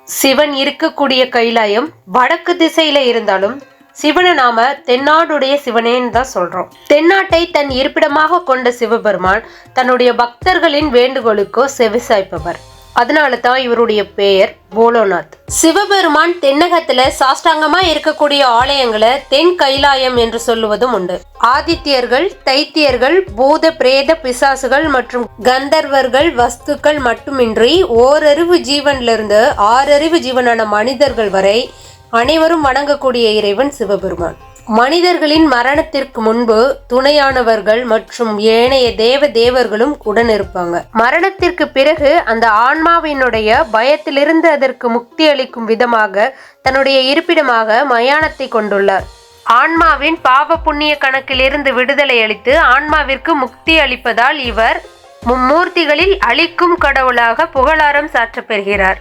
சிவன் இருக்கக்கூடிய கைலாயம் வடக்கு திசையில இருந்தாலும் சிவனை நாம தென்னாடுடைய சிவனேன்னு தான் சொல்றோம். தென்னாட்டை தன் இருப்பிடமாக கொண்ட சிவபெருமான் தன்னுடைய பக்தர்களின் வேண்டுகோளுக்கோ செவிசாய்ப்பவர். அதனால தான் இவருடைய பெயர் போலோநாத். சிவபெருமான் தென்னகத்துல சாஷ்டாங்கமா இருக்கக்கூடிய ஆலயங்களை தென் கைலாயம் என்று சொல்லுவதும் உண்டு. ஆதித்யர்கள், தைத்தியர்கள், பூத பிரேத பிசாசுகள் மற்றும் கந்தர்வர்கள் வஸ்துக்கள் மட்டுமின்றி ஓரறிவு ஜீவனிலிருந்து ஆறறிவு ஜீவனான மனிதர்கள் வரை அனைவரும் வணங்கக்கூடிய இறைவன் சிவபெருமான். மனிதர்களின் மரணத்திற்கு முன்பு துணையானவர்கள் மற்றும் ஏனைய தேவர்களும் உடன் இருப்பாங்க. மரணத்திற்கு பிறகு அந்த ஆன்மாவினுடைய பயத்திலிருந்து அதற்கு முக்தி அளிக்கும் விதமாக தன்னுடைய இருப்பிடமாக மயானத்தை கொண்டுள்ளார். ஆன்மாவின் பாவ புண்ணிய கணக்கிலிருந்து விடுதலை அளித்து ஆன்மாவிற்கு முக்தி அளிப்பதால் இவர் மும்மூர்த்திகளில் அளிக்கும் கடவுளாக புகழாரம் சாற்றப் பெறுகிறார்.